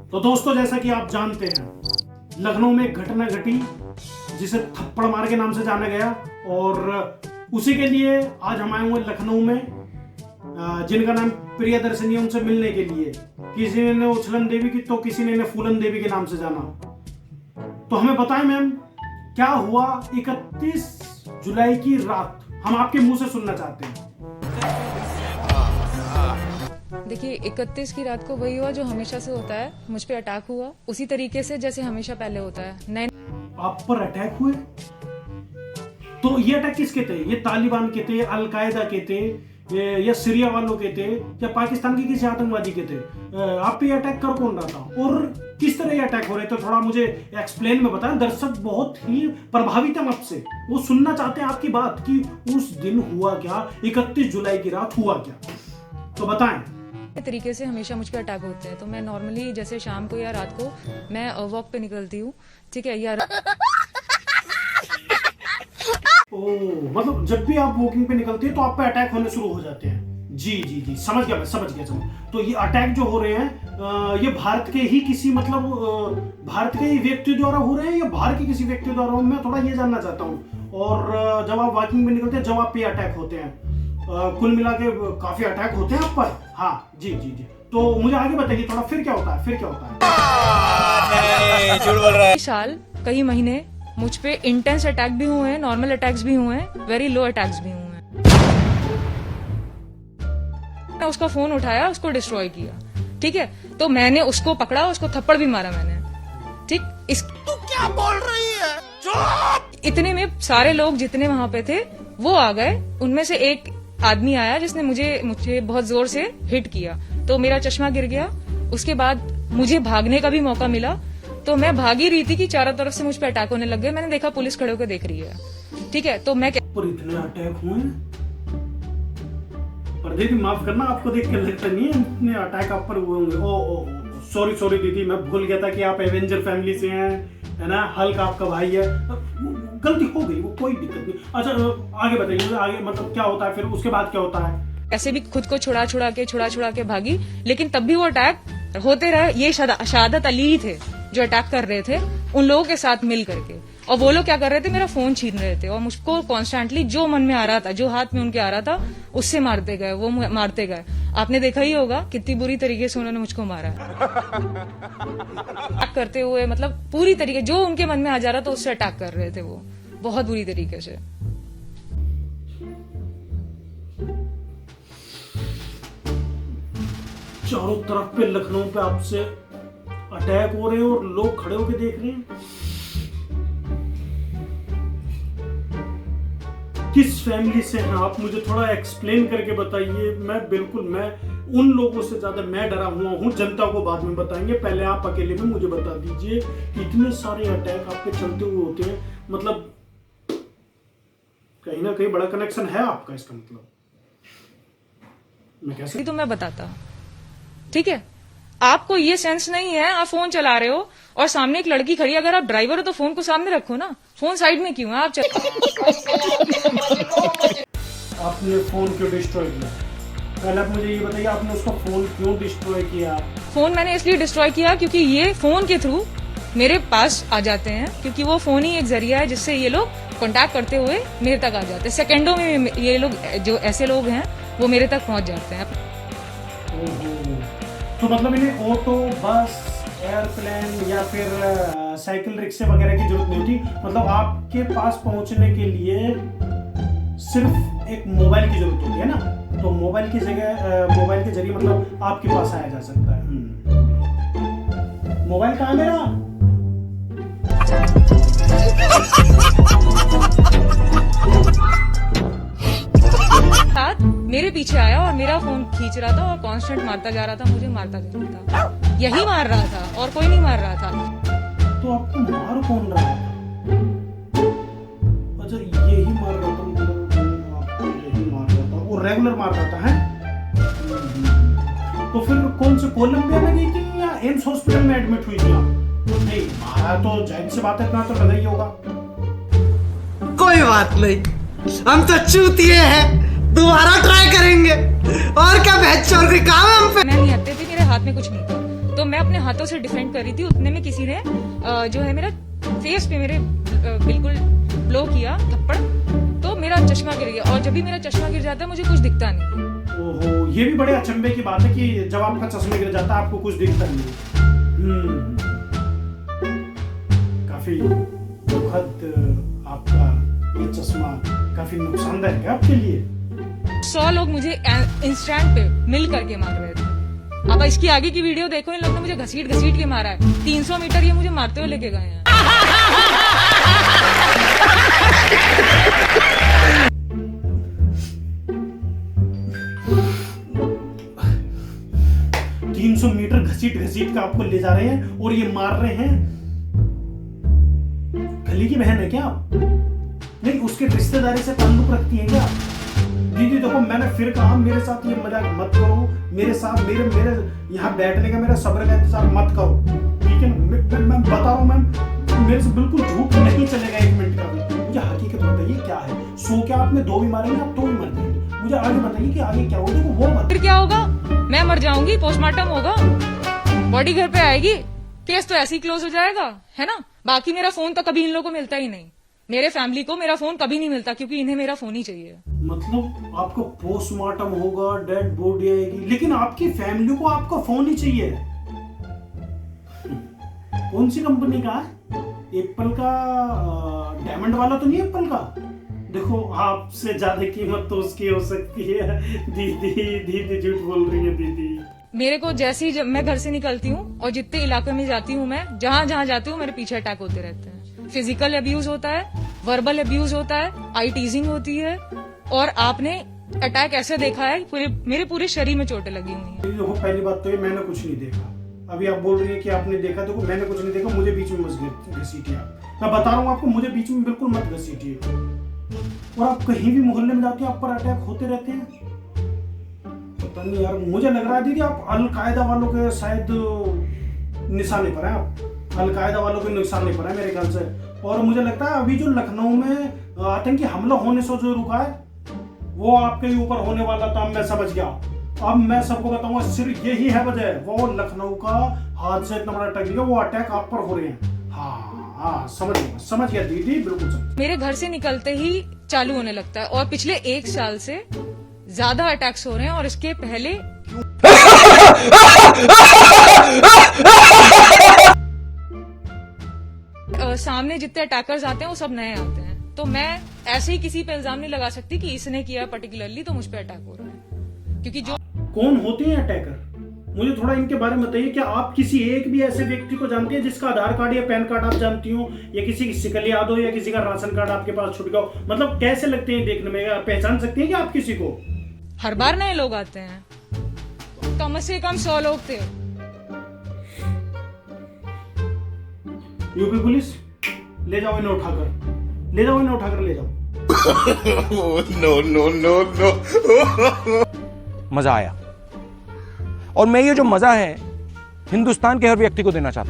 तो दोस्तों, जैसा कि आप जानते हैं, लखनऊ में एक घटना घटी जिसे थप्पड़ मार के नाम से जाना गया, और उसी के लिए आज हम आए हुए लखनऊ में, जिनका नाम प्रियदर्शनी है, उनसे मिलने के लिए। किसी ने उछलन देवी की तो किसी ने फूलन देवी के नाम से जाना। तो हमें बताएं मैम, क्या हुआ 31 जुलाई की रात? हम आपके मुंह से सुनना चाहते हैं। देखिए, 31 की रात को वही हुआ जो हमेशा से होता है। मुझ पे अटैक हुआ उसी तरीके से जैसे हमेशा पहले होता है। नए आप पर अटैक हुए? तो ये अटैक किसके थे? ये तालिबान के थे, अलकायदा के थे, या सीरिया वालों के थे, या पाकिस्तान के किसी आतंकवादी के थे? आप पे अटैक कर कौन रहा था और किस तरह ये अटैक हो रहे थे? थोड़ा मुझे एक्सप्लेन में बताएं। दर्शक बहुत ही प्रभावित हैं आपसे, वो सुनना चाहते हैं आपकी बात कि उस दिन हुआ क्या, 31 जुलाई की रात हुआ क्या, तो बताएं। तरीके से हमेशा मुझ पे अटैक होते हैं। तो मैं नॉर्मली जैसे शाम को या रात को मैं वॉक पे निकलती हूँ, ठीक है, या मतलब जब भी आप वॉकिंग पे निकलती है तो आप पे अटैक होने शुरू हो जाते हैं। जी जी जी, समझ गया, मैं समझ गया। तो ये अटैक जो हो रहे हैं, ये भारत के ही किसी भारत के ही व्यक्ति द्वारा हो रहे हैं या बाहर के किसी व्यक्ति द्वारा हो? मैं थोड़ा ये जानना चाहता हूँ। और जब आप वॉकिंग पे निकलते हैं, जब आप पे अटैक होते हैं, कुल मिला के काफी अटैक होते हैं आप पर? हाँ जी जी जी। तो मुझे आगे बताइए थोड़ा, फिर क्या होता है? झूठ बोल रहा है। साल कई महीने मुझ पे इंटेंस अटैक भी हुए हैं, नॉर्मल अटैक्स भी हुए हैं, वेरी लो अटैक्स भी हुए हैं। मैंने उसका फोन उठाया, उसको डिस्ट्रॉय किया, ठीक है। तो मैंने उसको पकड़ा, उसको थप्पड़ भी मारा मैंने, ठीक। तू क्या बोल रही है? चुप! इतने में सारे लोग जितने वहां पे थे वो आ गए। उनमें से एक आदमी आया जिसने मुझे बहुत जोर से हिट किया, तो मेरा चश्मा गिर गया। उसके बाद मुझे भागने का भी मौका मिला, तो मैं भागी रही थी कि चारों तरफ से मुझ पे अटैक होने लग गए। मैंने देखा पुलिस खड़े होकर देख रही है, ठीक है। तो मैं पर इतने अटैक हुए? पर दीदी माफ करना, आपको देख के लगता नहीं है इतने अटैक आप पर हुए होंगे। ओ सॉरी दीदी, मैं भूल गया था कि आप एवेंजर फैमिली से हैं, है ना। हल्क आपका भाई है, गलती हो गई, वो कोई दिक्कत नहीं। अच्छा आगे बताइए, आगे मतलब क्या होता है फिर? उसके बाद क्या होता है? ऐसे भी खुद को छुड़ा के भागी, लेकिन तब भी वो अटैक होते रहे। ये शहादत अली ही थे जो अटैक कर रहे थे उन लोगों के साथ मिल करके, और वो लोग क्या कर रहे थे, मेरा फोन छीन रहे थे और मुझको कॉन्स्टेंटली जो मन में आ रहा था, जो हाथ में उनके आ रहा था, उससे मारते गए। वो मारते गए। आपने देखा ही होगा कितनी बुरी तरीके से उन्होंने मुझको मारा है। अटैक करते हुए मतलब पूरी तरीके जो उनके मन में आ जा रहा था उससे अटैक कर रहे थे वो, बहुत बुरी तरीके से। चारों तरफ पे लखनऊ पे आपसे अटैक हो रहे हैं और लोग खड़े होकर देख रहे हैं। किस फैमिली से हैं आप? मुझे थोड़ा एक्सप्लेन करके बताइए। मैं उन लोगों से ज्यादा मैं डरा हुआ हूँ। जनता को बाद में बताएंगे, पहले आप अकेले में मुझे बता दीजिए कि इतने सारे अटैक आपके चलते हुए होते हैं, मतलब कहीं ना कहीं बड़ा कनेक्शन है आपका, इसका मतलब मैं कैसे? तो मैं बताता, ठीक है। आपको ये सेंस नहीं है, आप फोन चला रहे हो और सामने एक लड़की खड़ी है। अगर आप ड्राइवर हो तो फोन को सामने रखो ना, फोन साइड में क्यों है? आप आपने फोन क्यों डिस्ट्रॉय किया? पहले आप मुझे ये बताइए, आपने उसका फोन क्यों डिस्ट्रॉय किया? फोन मैंने इसलिए डिस्ट्रॉय किया क्योंकि ये फोन के थ्रू मेरे पास आ जाते हैं, क्योंकि वो फोन ही एक जरिया है जिससे ये लोग कांटेक्ट करते हुए मेरे तक आ जाते हैं। सेकंडों में ये लोग, जो ऐसे लोग हैं, वो मेरे तक पहुंच जाते हैं। तो मतलब इन्हें ऑटो, बस, एयरप्लेन या फिर साइकिल, रिक्शे वगैरह की जरूरत नहीं होती। मतलब आपके पास पहुंचने के लिए सिर्फ एक मोबाइल की जरूरत होती है ना। तो मोबाइल की जगह, मोबाइल के जरिए मतलब आपके पास आया जा सकता है। मोबाइल कहाँ गया? मेरे पीछे आया और मेरा फोन खींच रहा था और कांस्टेंट मारता जा रहा था, मुझे मारता जा रहा था। यही मार रहा था और कोई नहीं मार रहा था। तो आपको मार कौन रहा था? अच्छा, यही मार रहा था, मतलब आपको यही मार रहा था और रेगुलर मार रहा था, है? तो फिर कौन से कोलंबिया में गई थी या एम्स हॉस्पिटल में एडमिट हुई थी आप? नहीं मारा तो जाहिर सी बात है, इतना तो लगा ही होगा। कोई बात नहीं, हम तो चूतिए हैं, दोबारा ट्राई करेंगे। और क्या बहस चल रही काम है हम पे? मैं नहीं हत्ते थी, मेरे हाथ में कुछ नहीं था। तो मैं अपने हाथों से डिफेंड कर रही थी, उतने में किसी ने जो है मेरा फेस पे मेरे बिल्कुल ब्लो किया थप्पड़, तो मेरा चश्मा गिर गया। और जब भी मेरा चश्मा गिर जाता है मुझे कुछ दिखता नहीं। ओहो, ये भी बड़े अचंभे की बात है कि जब आपका चश्मा गिर जाता है आपको कुछ दिखता नहीं। काफी दुखद आपका ये चश्मा काफी नुकसानदायक है आपके लिए। 100 लोग मुझे इंस्टेंट पे मिल करके मार रहे थे। आप इसकी आगे की वीडियो देखो, इन लोगों ने मुझे घसीट घसीट के मारा है। 300 मीटर ये मुझे मारते हुए लेके गए हैं। मीटर घसीट घसीट का आपको ले जा रहे हैं और ये मार रहे हैं। खली की बहन है क्या आप? नहीं, उसके रिश्तेदारी से ताल्लुक रखती है क्या? दीदी देखो, मैंने फिर कहा मेरे साथ ये मजाक मत करो, मेरे साथ मेरे यहाँ बैठने का मेरा सब्र का इंतजार मत करो, ठीक है ना? मैं बता रहा हूँ मैम, मेरे से बिल्कुल झूठ नहीं चलेगा 1 मिनट का भी। मुझे हकीकत बताइए क्या है। सो क्या आपने 2 भी मारेंगे, आप 2 भी मर जाएंगे। मुझे आगे बताइए कि आगे क्या होगा, वो बता। फिर क्या होगा? मैं मर जाऊंगी, पोस्टमार्टम होगा, बॉडी घर पे आएगी, केस तो ऐसे ही क्लोज हो जाएगा, है ना? बाकी मेरा फोन तो कभी इन लोगों को मिलता ही नहीं। मेरे फैमिली को मेरा फोन कभी नहीं मिलता, क्योंकि इन्हें मेरा फोन ही चाहिए। मतलब आपको पोस्टमार्टम होगा, डेड बॉडी आएगी, लेकिन आपकी फैमिली को आपका फोन ही चाहिए। कौन सी कंपनी का? एप्पल का? डायमंड वाला तो नहीं एप्पल का? देखो, आपसे ज्यादा कीमत तो उसकी हो सकती है। दीदी झूठ बोल रही है दीदी। मेरे को जैसे ही जब मैं घर से निकलती हूँ और जितने इलाके में जाती हूँ, मैं जहां जाती हूँ मेरे पीछे अटैक होते रहते हैं। फिजिकल अब्यूज होता है, वर्बल अब्यूज होता है, आई टीजिंग होती है, और आपने अटैक ऐसे देखा है मेरे पूरे शरीर में चोटें लगी हुई हैं। देखो, पहली बात तो ये, मैंने कुछ नहीं देखा। अभी आप बोल रही है कि आपने देखा, देखो मैंने कुछ नहीं देखा। मुझे बीच में मत घसीटिए आप। मैं बता रहा हूँ आपको, मुझे बीच में बिल्कुल मत घसीटिए। और आप कहीं भी मोहल्ले में जाते हैं, आप पर अटैक होते रहते हैं। पता नहीं यार, मुझे लग रहा है दीदी आप अल-कायदा वालों के शायद निशाने पर हैं। आप अल-कायदा वालों के निशाने पर हैं मेरे ख्याल से। और मुझे लगता है अभी जो लखनऊ में आतंकी हमला होने से जो रुका है, वो आपके ही ऊपर होने वाला था। अब मैं समझ गया। अब मैं सबको बताऊंगा, सिर्फ यही है वजह। वो लखनऊ का हादसा इतना बड़ा अटैक, वो अटैक आप पर हो रहे हैं। हाँ, समझ गया दीदी, बिल्कुल समझ। मेरे घर से निकलते ही चालू होने लगता है, और पिछले 1 साल से ज्यादा अटैक्स हो रहे हैं। और इसके पहले सामने जितने अटैकर्स आते हैं वो सब नए आते हैं। तो मैं ऐसे ही किसी पे इल्जाम नहीं लगा सकती कि इसने किया पर्टिकुलरली तो मुझ पे अटैक हो रहा है, क्योंकि जो कौन होते हैं अटैकर, मुझे थोड़ा इनके बारे में बताइए। क्या आप किसी एक भी ऐसे व्यक्ति को जानते हैं जिसका आधार कार्ड या पैन कार्ड आप जानती हो, या किसी की शिकल याद हो, या किसी का राशन कार्ड आपके पास छूट गया हो? मतलब कैसे लगते हैं देखने में, पहचान सकती हैं कि आप किसी को? हर बार नए लोग आते हैं, कम से कम 100 लोग थे। यूपी पुलिस, ले जाओ इन्हें उठाकर, ले जाओ। नो। मजा आया, और मैं ये जो मजा है हिंदुस्तान के हर व्यक्ति को देना चाहता हूं।